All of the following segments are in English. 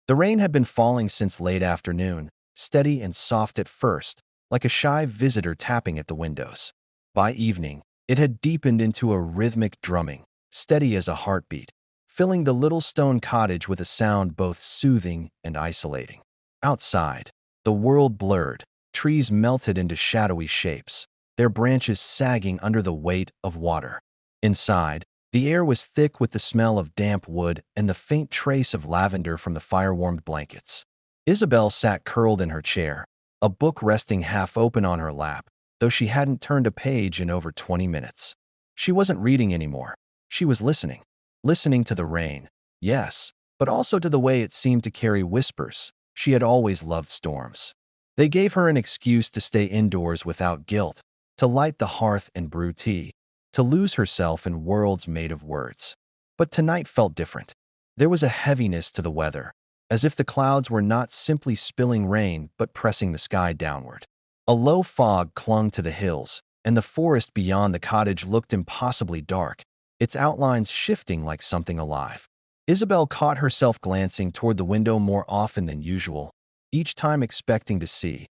The rain had been falling since late afternoon, steady and soft at first, like a shy visitor tapping at the windows. By evening, it had deepened into a rhythmic drumming, steady as a heartbeat, filling the little stone cottage with a sound both soothing and isolating. Outside, the world blurred, trees melted into shadowy shapes, their branches sagging under the weight of water. Inside, the air was thick with the smell of damp wood and the faint trace of lavender from the fire-warmed blankets. Isabel sat curled in her chair, a book resting half open on her lap, though she hadn't turned a page in over 20 minutes. She wasn't reading anymore. She was listening. Listening to the rain, yes, but also to the way it seemed to carry whispers. She had always loved storms. They gave her an excuse to stay indoors without guilt, to light the hearth and brew tea, to lose herself in worlds made of words. But tonight felt different. There was a heaviness to the weather, as if the clouds were not simply spilling rain but pressing the sky downward. A low fog clung to the hills, and the forest beyond the cottage looked impossibly dark, its outlines shifting like something alive. Isabel caught herself glancing toward the window more often than usual, each time expecting to see.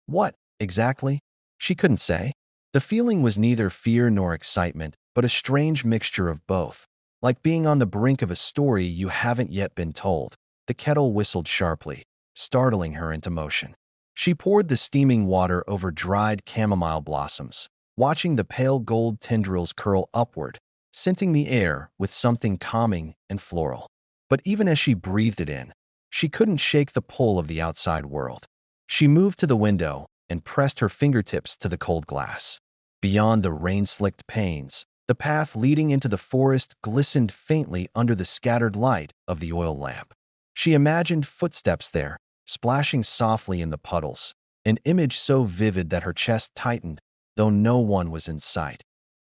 What, exactly? She couldn't say. The feeling was neither fear nor excitement, but a strange mixture of both. Like being on the brink of a story you haven't yet been told. The kettle whistled sharply, startling her into motion. She poured the steaming water over dried chamomile blossoms, watching the pale gold tendrils curl upward, scenting the air with something calming and floral. But even as she breathed it in, she couldn't shake the pull of the outside world. She moved to the window and pressed her fingertips to the cold glass. Beyond the rain-slicked panes, the path leading into the forest glistened faintly under the scattered light of the oil lamp. She imagined footsteps there, splashing softly in the puddles, an image so vivid that her chest tightened, though no one was in sight.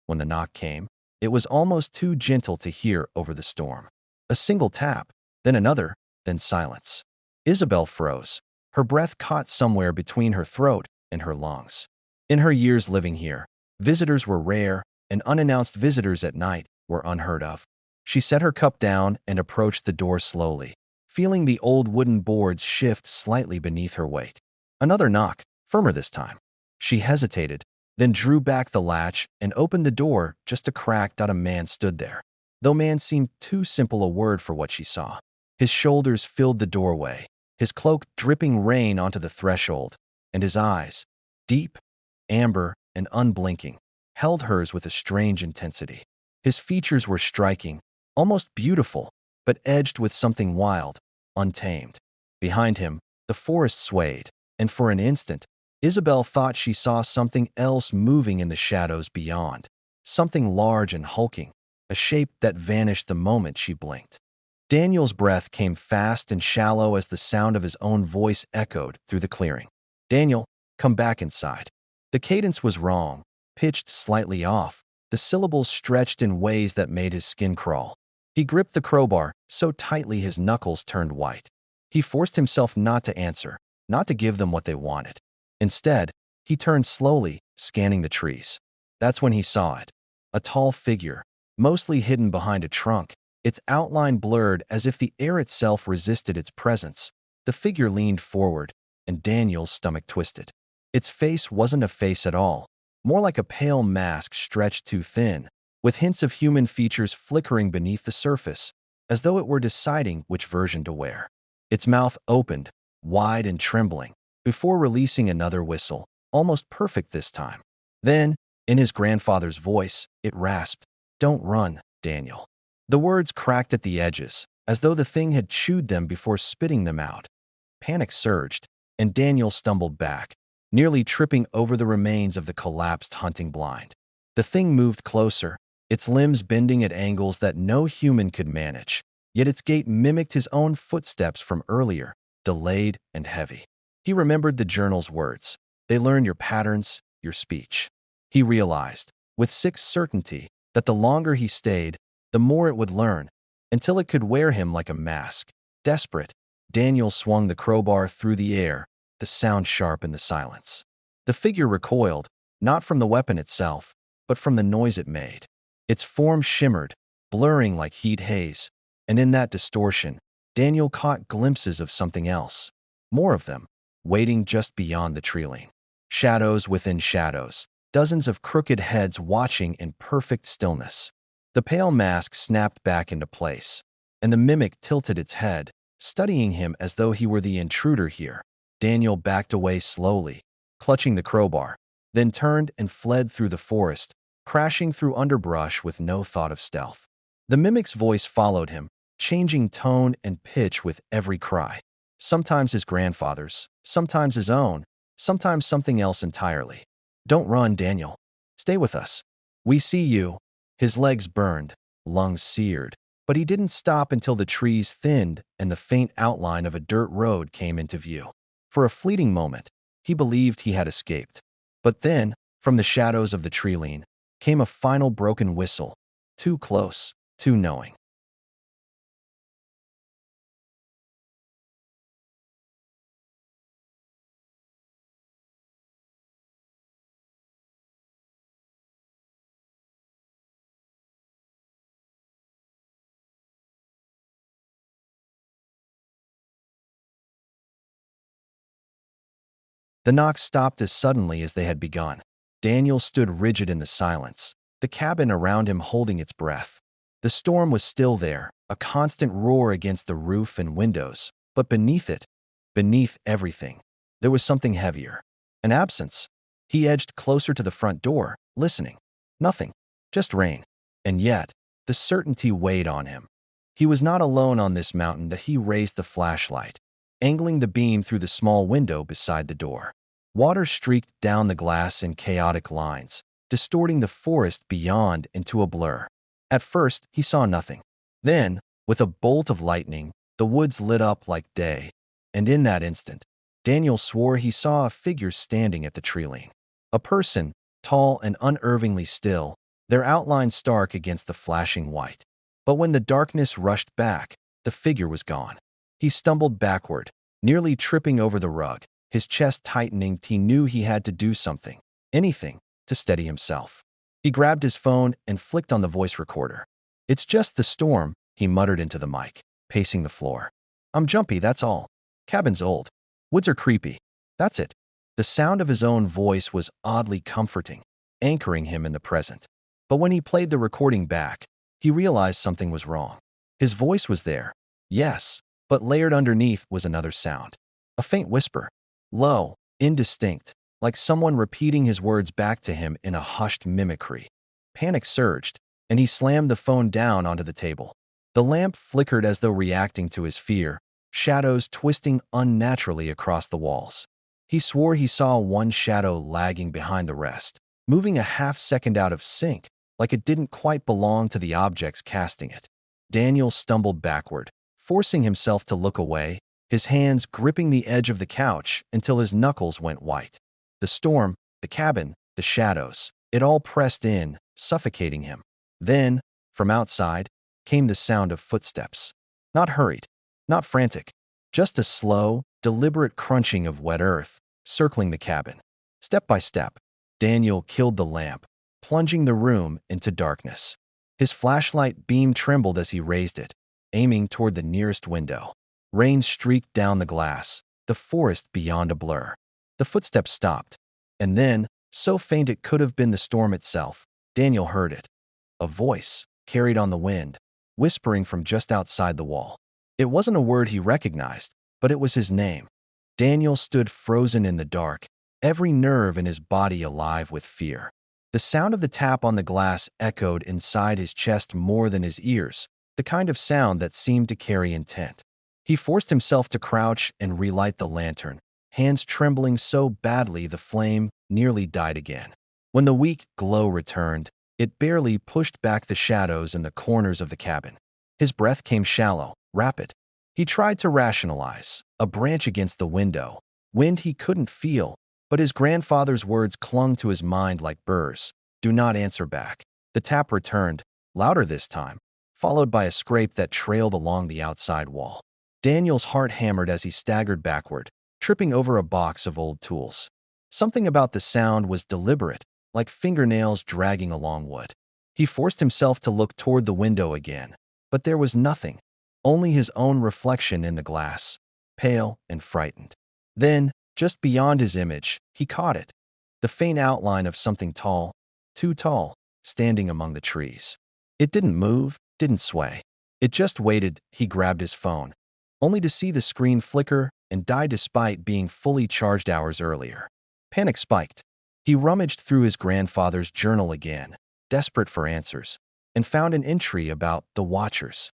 When the knock came, it was almost too gentle to hear over the storm. A single tap, then another, then silence. Isabel froze, her breath caught somewhere between her throat and her lungs. In her years living here, visitors were rare, and unannounced visitors at night were unheard of. She set her cup down and approached the door slowly, feeling the old wooden boards shift slightly beneath her weight. Another knock, firmer this time. She hesitated, then drew back the latch and opened the door just a crack. A man stood there, though man seemed too simple a word for what she saw. His shoulders filled the doorway, his cloak dripping rain onto the threshold, and his eyes, deep, amber, and unblinking, held hers with a strange intensity. His features were striking, almost beautiful, but edged with something wild, untamed. Behind him, the forest swayed, and for an instant, Isabel thought she saw something else moving in the shadows beyond, something large and hulking, a shape that vanished the moment she blinked. Daniel's breath came fast and shallow as the sound of his own voice echoed through the clearing. "Daniel, come back inside." The cadence was wrong, pitched slightly off, the syllables stretched in ways that made his skin crawl. He gripped the crowbar so tightly his knuckles turned white. He forced himself not to answer, not to give them what they wanted. Instead, he turned slowly, scanning the trees. That's when he saw it. A tall figure, mostly hidden behind a trunk, its outline blurred as if the air itself resisted its presence. The figure leaned forward, and Daniel's stomach twisted. Its face wasn't a face at all, more like a pale mask stretched too thin, with hints of human features flickering beneath the surface, as though it were deciding which version to wear. Its mouth opened, wide and trembling, before releasing another whistle, almost perfect this time. Then, in his grandfather's voice, it rasped, "Don't run, Daniel." The words cracked at the edges, as though the thing had chewed them before spitting them out. Panic surged, and Daniel stumbled back, nearly tripping over the remains of the collapsed hunting blind. The thing moved closer, its limbs bending at angles that no human could manage, yet its gait mimicked his own footsteps from earlier, delayed and heavy. He remembered the journal's words. They learn your patterns, your speech. He realized, with sick certainty, that the longer he stayed, the more it would learn, until it could wear him like a mask. Desperate, Daniel swung the crowbar through the air, the sound sharp in the silence. The figure recoiled, not from the weapon itself, but from the noise it made. Its form shimmered, blurring like heat haze, and in that distortion, Daniel caught glimpses of something else. More of them, waiting just beyond the trailing. Shadows within shadows, dozens of crooked heads watching in perfect stillness. The pale mask snapped back into place, and the mimic tilted its head, studying him as though he were the intruder here. Daniel backed away slowly, clutching the crowbar, then turned and fled through the forest, crashing through underbrush with no thought of stealth. The mimic's voice followed him, changing tone and pitch with every cry. Sometimes his grandfather's, sometimes his own, sometimes something else entirely. Don't run, Daniel. Stay with us. We see you. His legs burned, lungs seared, but he didn't stop until the trees thinned and the faint outline of a dirt road came into view. For a fleeting moment, he believed he had escaped. But then, from the shadows of the tree-line, came a final broken whistle, too close, too knowing. The knocks stopped as suddenly as they had begun. Daniel stood rigid in the silence, the cabin around him holding its breath. The storm was still there, a constant roar against the roof and windows, but beneath it, beneath everything, there was something heavier. An absence. He edged closer to the front door, listening. Nothing. Just rain. And yet, the certainty weighed on him. He was not alone on this mountain that he raised the flashlight, angling the beam through the small window beside the door. Water streaked down the glass in chaotic lines, distorting the forest beyond into a blur. At first, he saw nothing. Then, with a bolt of lightning, the woods lit up like day, and in that instant, Daniel swore he saw a figure standing at the tree-line. A person, tall and unervingly still, their outline stark against the flashing white. But when the darkness rushed back, the figure was gone. He stumbled backward, nearly tripping over the rug, his chest tightening. He knew he had to do something, anything, to steady himself. He grabbed his phone and flicked on the voice recorder. "It's just the storm," he muttered into the mic, pacing the floor. "I'm jumpy, that's all. Cabin's old. Woods are creepy. That's it." The sound of his own voice was oddly comforting, anchoring him in the present. But when he played the recording back, he realized something was wrong. His voice was there, yes, but layered underneath was another sound. A faint whisper, low, indistinct, like someone repeating his words back to him in a hushed mimicry. Panic surged, and he slammed the phone down onto the table. The lamp flickered as though reacting to his fear, shadows twisting unnaturally across the walls. He swore he saw one shadow lagging behind the rest, moving a half-second out of sync, like it didn't quite belong to the objects casting it. Daniel stumbled backward, forcing himself to look away, his hands gripping the edge of the couch until his knuckles went white. The storm, the cabin, the shadows, it all pressed in, suffocating him. Then, from outside, came the sound of footsteps. Not hurried, not frantic, just a slow, deliberate crunching of wet earth, circling the cabin. Step by step, Daniel killed the lamp, plunging the room into darkness. His flashlight beam trembled as he raised it, aiming toward the nearest window. Rain streaked down the glass, the forest beyond a blur. The footsteps stopped, and then, so faint it could have been the storm itself, Daniel heard it. A voice, carried on the wind, whispering from just outside the wall. It wasn't a word he recognized, but it was his name. Daniel stood frozen in the dark, every nerve in his body alive with fear. The sound of the tap on the glass echoed inside his chest more than his ears, the kind of sound that seemed to carry intent. He forced himself to crouch and relight the lantern, hands trembling so badly the flame nearly died again. When the weak glow returned, it barely pushed back the shadows in the corners of the cabin. His breath came shallow, rapid. He tried to rationalize, a branch against the window, wind he couldn't feel, but his grandfather's words clung to his mind like burrs. Do not answer back. The tap returned, louder this time, followed by a scrape that trailed along the outside wall. Daniel's heart hammered as he staggered backward, tripping over a box of old tools. Something about the sound was deliberate, like fingernails dragging along wood. He forced himself to look toward the window again, but there was nothing. only his own reflection in the glass, pale and frightened. Then, just beyond his image, he caught it, the faint outline of something tall, too tall, standing among the trees. It didn't move, didn't sway. It just waited. He grabbed his phone, only to see the screen flicker and die despite being fully charged hours earlier. Panic spiked. He rummaged through his grandfather's journal again, desperate for answers, and found an entry about the Watchers.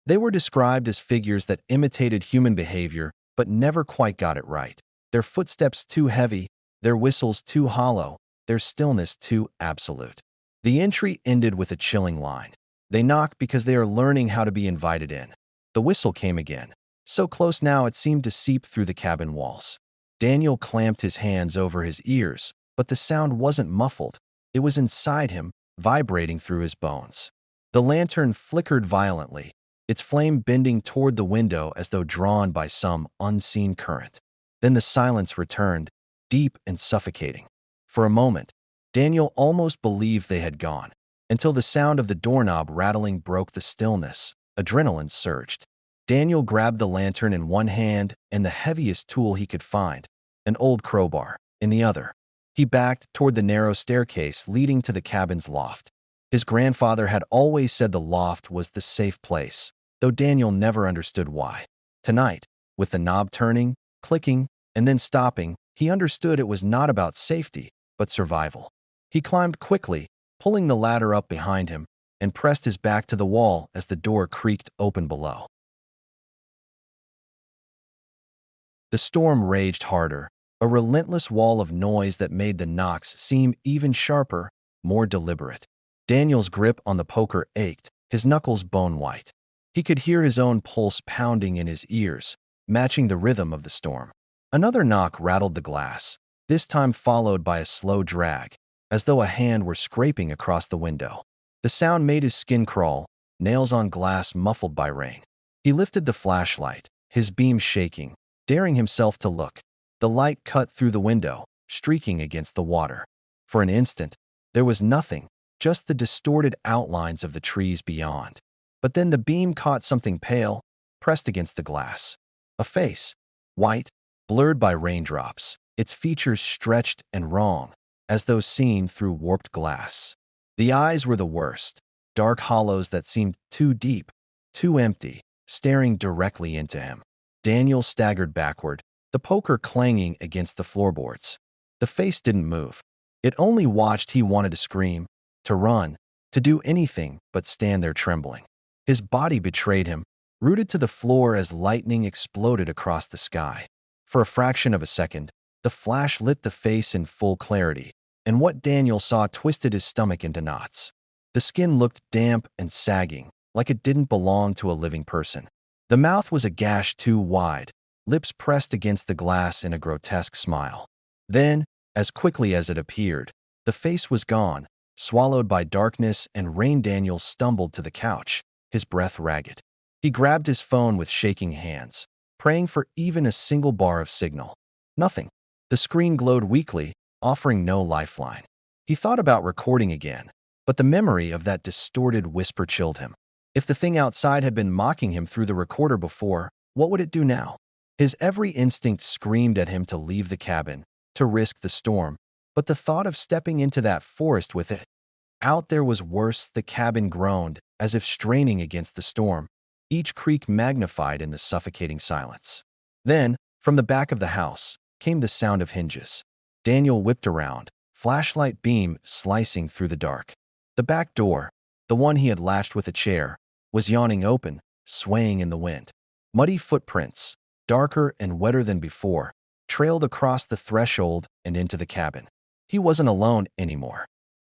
They were described as figures that imitated human behavior but never quite got it right. Their footsteps too heavy, their whistles too hollow, their stillness too absolute. The entry ended with a chilling line. They knock because they are learning how to be invited in. The whistle came again, so close now it seemed to seep through the cabin walls. Daniel clamped his hands over his ears, but the sound wasn't muffled. It was inside him, vibrating through his bones. The lantern flickered violently, its flame bending toward the window as though drawn by some unseen current. Then the silence returned, deep and suffocating. For a moment, Daniel almost believed they had gone, until the sound of the doorknob rattling broke the stillness. Adrenaline surged. Daniel grabbed the lantern in one hand and the heaviest tool he could find, an old crowbar, in the other. He backed toward the narrow staircase leading to the cabin's loft. His grandfather had always said the loft was the safe place, though Daniel never understood why. Tonight, with the knob turning, clicking, and then stopping, he understood it was not about safety, but survival. He climbed quickly, pulling the ladder up behind him, and pressed his back to the wall as the door creaked open below. The storm raged harder, a relentless wall of noise that made the knocks seem even sharper, more deliberate. Daniel's grip on the poker ached, his knuckles bone-white. He could hear his own pulse pounding in his ears, matching the rhythm of the storm. Another knock rattled the glass, this time followed by a slow drag, as though a hand were scraping across the window. The sound made his skin crawl, nails on glass muffled by rain. He lifted the flashlight, his beam shaking, daring himself to look. The light cut through the window, streaking against the water. For an instant, there was nothing, just the distorted outlines of the trees beyond. But then the beam caught something pale, pressed against the glass. A face, white, blurred by raindrops, its features stretched and wrong, as though seen through warped glass. The eyes were the worst, dark hollows that seemed too deep, too empty, staring directly into him. Daniel staggered backward, the poker clanging against the floorboards. The face didn't move. It only watched. He wanted to scream, to run, to do anything but stand there trembling. His body betrayed him, rooted to the floor as lightning exploded across the sky. For a fraction of a second, the flash lit the face in full clarity, and what Daniel saw twisted his stomach into knots. The skin looked damp and sagging, like it didn't belong to a living person. The mouth was a gash too wide, lips pressed against the glass in a grotesque smile. Then, as quickly as it appeared, the face was gone, swallowed by darkness and rain. Daniel stumbled to the couch, his breath ragged. He grabbed his phone with shaking hands, praying for even a single bar of signal. Nothing. The screen glowed weakly, offering no lifeline. He thought about recording again, but the memory of that distorted whisper chilled him. If the thing outside had been mocking him through the recorder before, what would it do now? His every instinct screamed at him to leave the cabin, to risk the storm, but the thought of stepping into that forest with it out there was worse. The cabin groaned, as if straining against the storm, each creak magnified in the suffocating silence. Then, from the back of the house, came the sound of hinges. Daniel whipped around, flashlight beam slicing through the dark. The back door, the one he had latched with a chair, was yawning open, swaying in the wind. Muddy footprints, darker and wetter than before, trailed across the threshold and into the cabin. He wasn't alone anymore.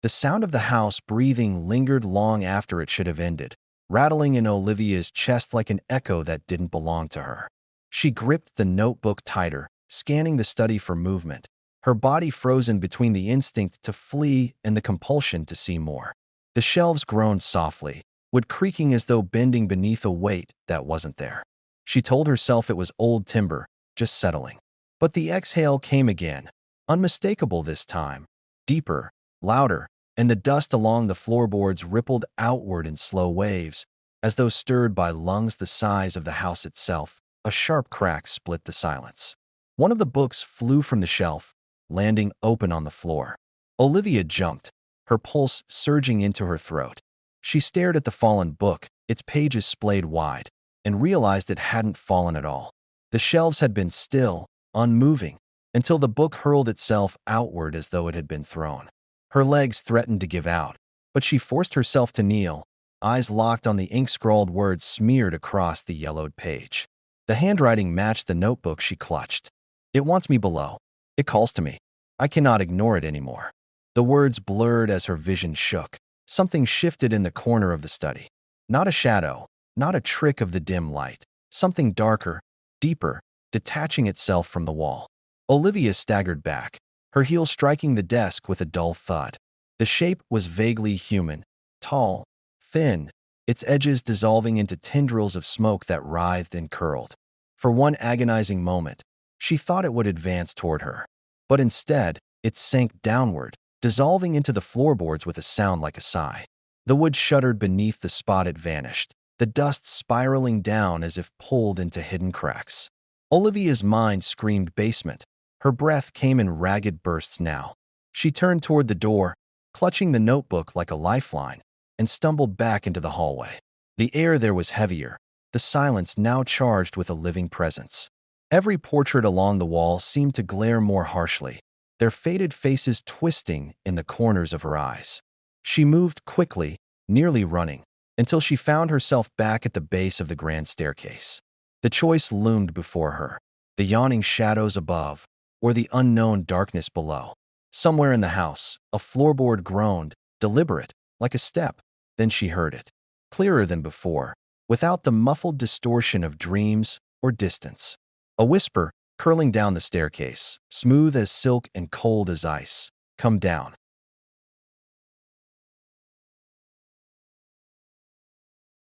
The sound of the house breathing lingered long after it should have ended, rattling in Olivia's chest like an echo that didn't belong to her. She gripped the notebook tighter, scanning the study for movement, her body frozen between the instinct to flee and the compulsion to see more. The shelves groaned softly, wood creaking as though bending beneath a weight that wasn't there. She told herself it was old timber, just settling. But the exhale came again, unmistakable this time, deeper, louder, and the dust along the floorboards rippled outward in slow waves, As though stirred by lungs the size of the house itself, a sharp crack split the silence. One of the books flew from the shelf, landing open on the floor. Olivia jumped, her pulse surging into her throat. She stared at the fallen book, its pages splayed wide, and realized it hadn't fallen at all. The shelves had been still, unmoving, until the book hurled itself outward as though it had been thrown. Her legs threatened to give out, but she forced herself to kneel, eyes locked on the ink-scrawled words smeared across the yellowed page. The handwriting matched the notebook she clutched. "It wants me below. It calls to me. I cannot ignore it anymore." The words blurred as her vision shook. Something shifted in the corner of the study. Not a shadow, not a trick of the dim light. Something darker, deeper, detaching itself from the wall. Olivia staggered back, her heel striking the desk with a dull thud. The shape was vaguely human, tall, thin, its edges dissolving into tendrils of smoke that writhed and curled. For one agonizing moment, she thought it would advance toward her. But instead, it sank downward, dissolving into the floorboards with a sound like a sigh. The wood shuddered beneath the spot it vanished, the dust spiraling down as if pulled into hidden cracks. Olivia's mind screamed basement. Her breath came in ragged bursts now. She turned toward the door, clutching the notebook like a lifeline, and stumbled back into the hallway. The air there was heavier, the silence now charged with a living presence. Every portrait along the wall seemed to glare more harshly, their faded faces twisting in the corners of her eyes. She moved quickly, nearly running, until she found herself back at the base of the grand staircase. The choice loomed before her, the yawning shadows above, or the unknown darkness below. Somewhere in the house, a floorboard groaned, deliberate, like a step. Then she heard it, clearer than before, without the muffled distortion of dreams or distance. A whisper, curling down the staircase, smooth as silk and cold as ice. "Come down."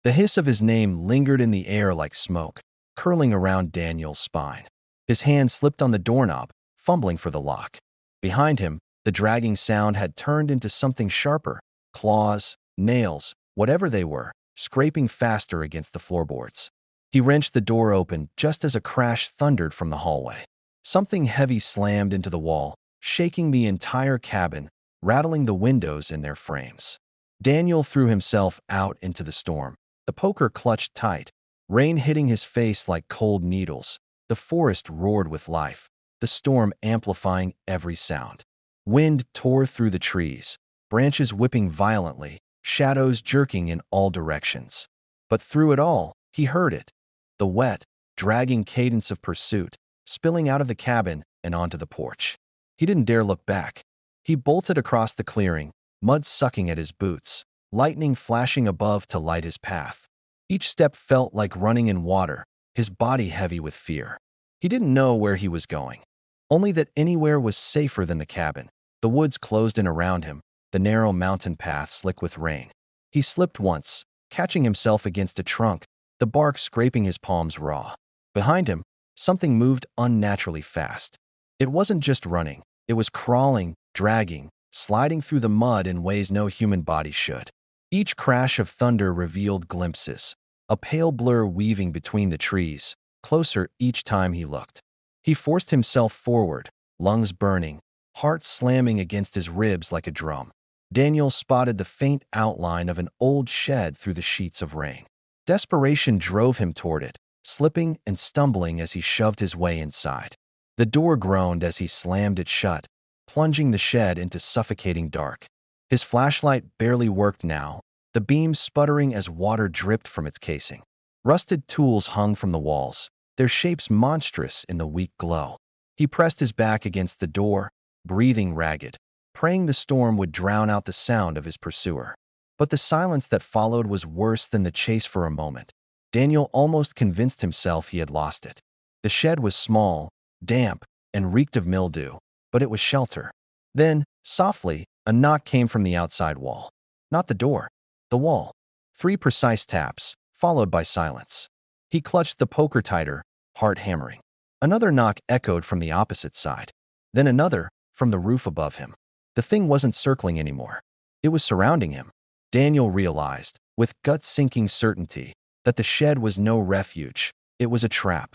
The hiss of his name lingered in the air like smoke, curling around Daniel's spine. His hand slipped on the doorknob, fumbling for the lock. Behind him, the dragging sound had turned into something sharper, claws, nails, whatever they were, scraping faster against the floorboards. He wrenched the door open just as a crash thundered from the hallway. Something heavy slammed into the wall, shaking the entire cabin, rattling the windows in their frames. Daniel threw himself out into the storm, the poker clutched tight, rain hitting his face like cold needles. The forest roared with life, the storm amplifying every sound. Wind tore through the trees, branches whipping violently, shadows jerking in all directions. But through it all, he heard it, the wet, dragging cadence of pursuit, spilling out of the cabin and onto the porch. He didn't dare look back. He bolted across the clearing, mud sucking at his boots, lightning flashing above to light his path. Each step felt like running in water, his body heavy with fear. He didn't know where he was going, only that anywhere was safer than the cabin. The woods closed in around him, the narrow mountain path slick with rain. He slipped once, catching himself against a trunk, the bark scraping his palms raw. Behind him, something moved unnaturally fast. It wasn't just running, it was crawling, dragging, sliding through the mud in ways no human body should. Each crash of thunder revealed glimpses, a pale blur weaving between the trees, closer each time he looked. He forced himself forward, lungs burning, heart slamming against his ribs like a drum. Daniel spotted the faint outline of an old shed through the sheets of rain. Desperation drove him toward it, slipping and stumbling as he shoved his way inside. The door groaned as he slammed it shut, plunging the shed into suffocating dark. His flashlight barely worked now, the beam sputtering as water dripped from its casing. Rusted tools hung from the walls, their shapes monstrous in the weak glow. He pressed his back against the door, breathing ragged, praying the storm would drown out the sound of his pursuer. But the silence that followed was worse than the chase for a moment. Daniel almost convinced himself he had lost it. The shed was small, damp, and reeked of mildew, but it was shelter. Then, softly, a knock came from the outside wall. Not the door, the wall. 3 precise taps, followed by silence. He clutched the poker tighter, heart hammering. Another knock echoed from the opposite side. Then another, from the roof above him. The thing wasn't circling anymore. It was surrounding him. Daniel realized, with gut-sinking certainty that the shed was no refuge, it was a trap.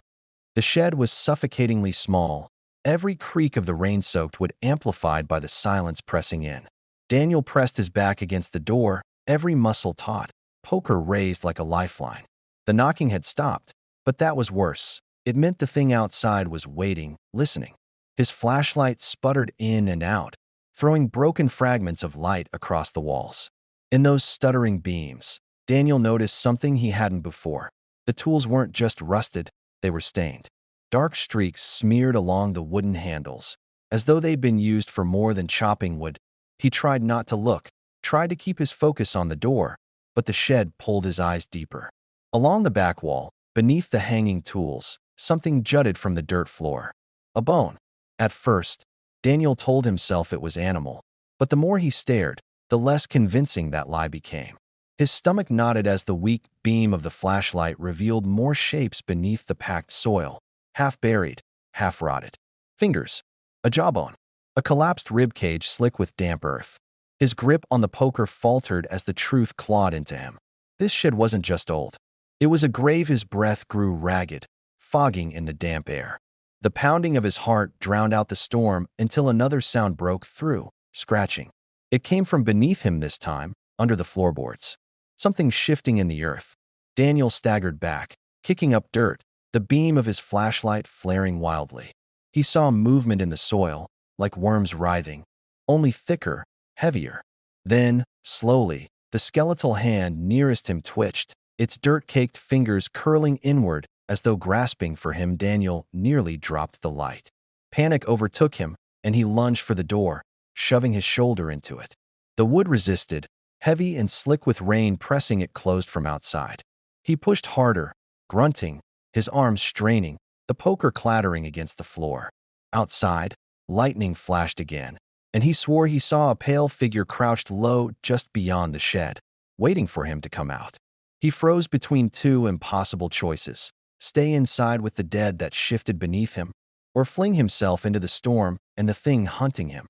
The shed was suffocatingly small, every creak of the rain-soaked wood amplified by the silence pressing in. Daniel pressed his back against the door, every muscle taut, poker raised like a lifeline. The knocking had stopped, but that was worse. It meant the thing outside was waiting, listening. His flashlight sputtered in and out, throwing broken fragments of light across the walls. In those stuttering beams, Daniel noticed something he hadn't before. The tools weren't just rusted, they were stained. Dark streaks smeared along the wooden handles, as though they'd been used for more than chopping wood. He tried not to look, tried to keep his focus on the door, but the shed pulled his eyes deeper. Along the back wall, beneath the hanging tools, something jutted from the dirt floor. A bone. At first, Daniel told himself it was animal, but the more he stared, the less convincing that lie became. His stomach knotted as the weak beam of the flashlight revealed more shapes beneath the packed soil, half buried, half rotted. Fingers. A jawbone. A collapsed rib cage slick with damp earth. His grip on the poker faltered as the truth clawed into him. This shed wasn't just old. It was a grave. His breath grew ragged, fogging in the damp air. The pounding of his heart drowned out the storm until another sound broke through, scratching. It came from beneath him this time, under the floorboards. Something shifting in the earth. Daniel staggered back, kicking up dirt, the beam of his flashlight flaring wildly. He saw movement in the soil, like worms writhing, only thicker, heavier. Then, slowly, the skeletal hand nearest him twitched, its dirt-caked fingers curling inward as though grasping for him. Daniel nearly dropped the light. Panic overtook him, and he lunged for the door, shoving his shoulder into it. The wood resisted, heavy and slick with rain pressing it closed from outside. He pushed harder, grunting, his arms straining, the poker clattering against the floor. Outside, lightning flashed again, and he swore he saw a pale figure crouched low just beyond the shed, waiting for him to come out. He froze between two impossible choices: stay inside with the dead that shifted beneath him, or fling himself into the storm and the thing hunting him.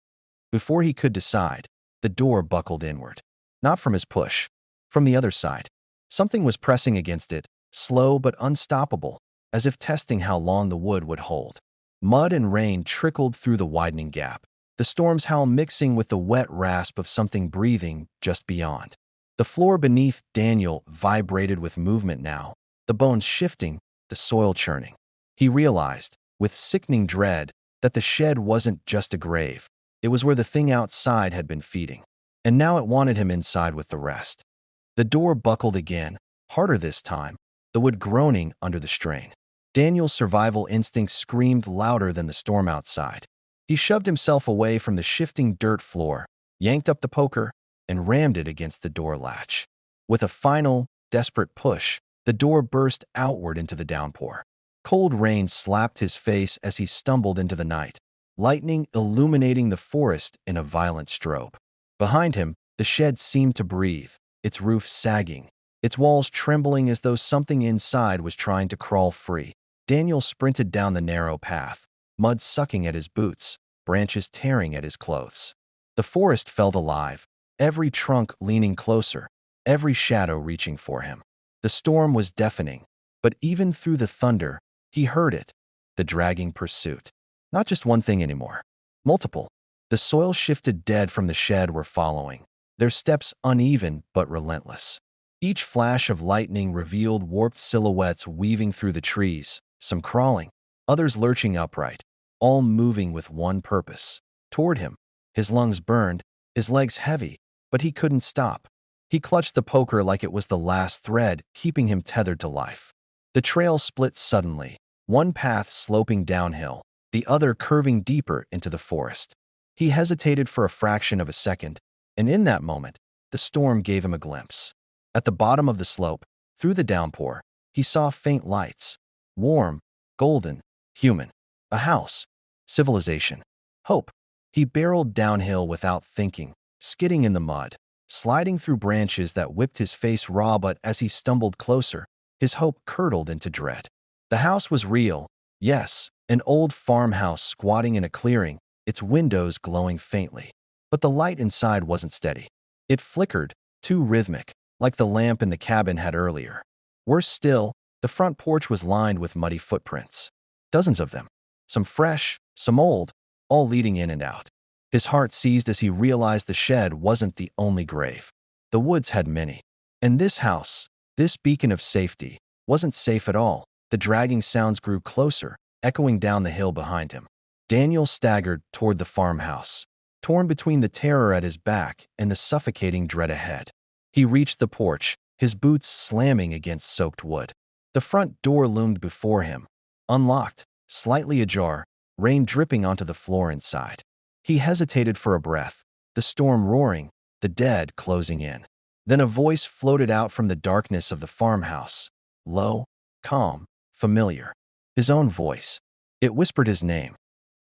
Before he could decide, the door buckled inward. Not from his push, from the other side. Something was pressing against it, slow but unstoppable, as if testing how long the wood would hold. Mud and rain trickled through the widening gap, the storm's howl mixing with the wet rasp of something breathing just beyond. The floor beneath Daniel vibrated with movement now, the bones shifting, the soil churning. He realized, with sickening dread, that the shed wasn't just a grave. It was where the thing outside had been feeding. And now it wanted him inside with the rest. The door buckled again, harder this time, the wood groaning under the strain. Daniel's survival instincts screamed louder than the storm outside. He shoved himself away from the shifting dirt floor, yanked up the poker, and rammed it against the door latch. With a final, desperate push, the door burst outward into the downpour. Cold rain slapped his face as he stumbled into the night, lightning illuminating the forest in a violent strobe. Behind him, the shed seemed to breathe, its roof sagging, its walls trembling as though something inside was trying to crawl free. Daniel sprinted down the narrow path, mud sucking at his boots, branches tearing at his clothes. The forest felt alive, every trunk leaning closer, every shadow reaching for him. The storm was deafening, but even through the thunder, he heard it, the dragging pursuit. Not just one thing anymore. Multiple. The soil shifted dead from the shed were following, their steps uneven but relentless. Each flash of lightning revealed warped silhouettes weaving through the trees, some crawling, others lurching upright, all moving with one purpose: toward him. His lungs burned, his legs heavy, but he couldn't stop. He clutched the poker like it was the last thread, keeping him tethered to life. The trail split suddenly, one path sloping downhill, the other curving deeper into the forest. He hesitated for a fraction of a second, and in that moment, the storm gave him a glimpse. At the bottom of the slope, through the downpour, he saw faint lights. Warm, golden, human. A house. Civilization. Hope. He barreled downhill without thinking, skidding in the mud, sliding through branches that whipped his face raw, but as he stumbled closer, his hope curdled into dread. The house was real, yes, an old farmhouse squatting in a clearing, its windows glowing faintly. But the light inside wasn't steady. It flickered, too rhythmic, like the lamp in the cabin had earlier. Worse still, the front porch was lined with muddy footprints. Dozens of them. Some fresh, some old, all leading in and out. His heart seized as he realized the shed wasn't the only grave. The woods had many. And this house, this beacon of safety, wasn't safe at all. The dragging sounds grew closer, echoing down the hill behind him. Daniel staggered toward the farmhouse, torn between the terror at his back and the suffocating dread ahead. He reached the porch, his boots slamming against soaked wood. The front door loomed before him, unlocked, slightly ajar, rain dripping onto the floor inside. He hesitated for a breath, the storm roaring, the dead closing in. Then a voice floated out from the darkness of the farmhouse, low, calm, familiar. His own voice. It whispered his name.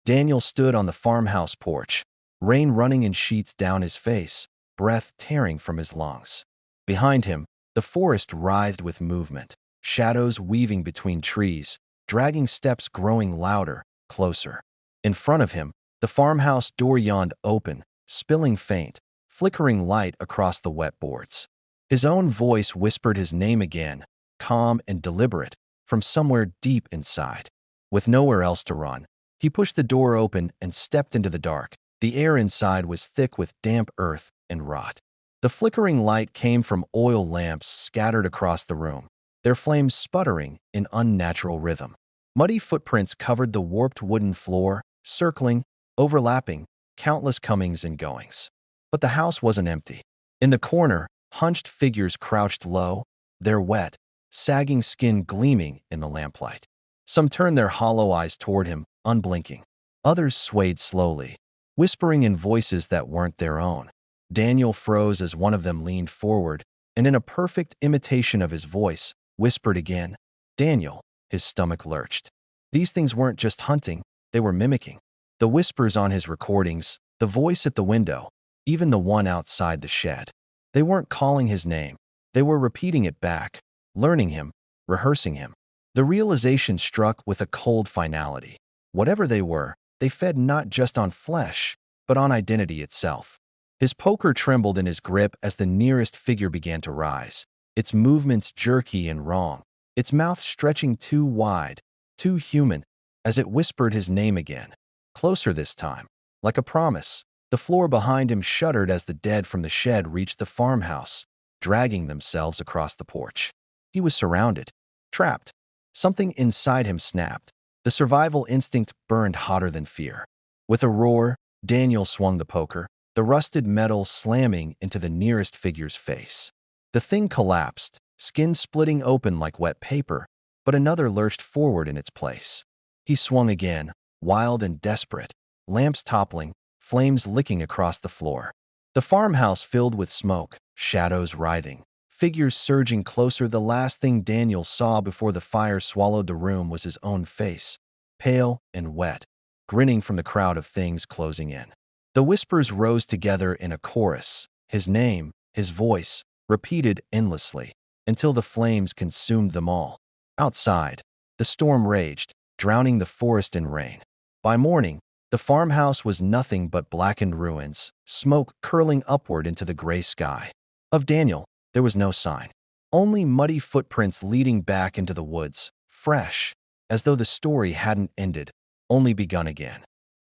Daniel stood on the farmhouse porch, rain running in sheets down his face, breath tearing from his lungs. Behind him, the forest writhed with movement, shadows weaving between trees, dragging steps growing louder, closer. In front of him, the farmhouse door yawned open, spilling faint, flickering light across the wet boards. His own voice whispered his name again, calm and deliberate, from somewhere deep inside. With nowhere else to run, he pushed the door open and stepped into the dark. The air inside was thick with damp earth and rot. The flickering light came from oil lamps scattered across the room, their flames sputtering in unnatural rhythm. Muddy footprints covered the warped wooden floor, circling, overlapping, countless comings and goings. But the house wasn't empty. In the corner, hunched figures crouched low, their wet, sagging skin gleaming in the lamplight. Some turned their hollow eyes toward him, unblinking. Others swayed slowly, whispering in voices that weren't their own. Daniel froze as one of them leaned forward, and in a perfect imitation of his voice, whispered again, "Daniel." His stomach lurched. These things weren't just hunting, they were mimicking. The whispers on his recordings, the voice at the window, even the one outside the shed. They weren't calling his name. They were repeating it back, learning him, rehearsing him. The realization struck with a cold finality. Whatever they were, they fed not just on flesh, but on identity itself. His poker trembled in his grip as the nearest figure began to rise, its movements jerky and wrong, its mouth stretching too wide, too human, as it whispered his name again. Closer this time, like a promise. The floor behind him shuddered as the dead from the shed reached the farmhouse, dragging themselves across the porch. He was surrounded, trapped. Something inside him snapped. The survival instinct burned hotter than fear. With a roar, Daniel swung the poker, the rusted metal slamming into the nearest figure's face. The thing collapsed, skin splitting open like wet paper, but another lurched forward in its place. He swung again, wild and desperate, lamps toppling, flames licking across the floor. The farmhouse filled with smoke, shadows writhing, figures surging closer. The last thing Daniel saw before the fire swallowed the room was his own face, pale and wet, grinning from the crowd of things closing in. The whispers rose together in a chorus, his name, his voice, repeated endlessly, until the flames consumed them all. Outside, the storm raged, drowning the forest in rain. By morning, the farmhouse was nothing but blackened ruins, smoke curling upward into the gray sky. Of Daniel, there was no sign. Only muddy footprints leading back into the woods, fresh, as though the story hadn't ended, only begun again.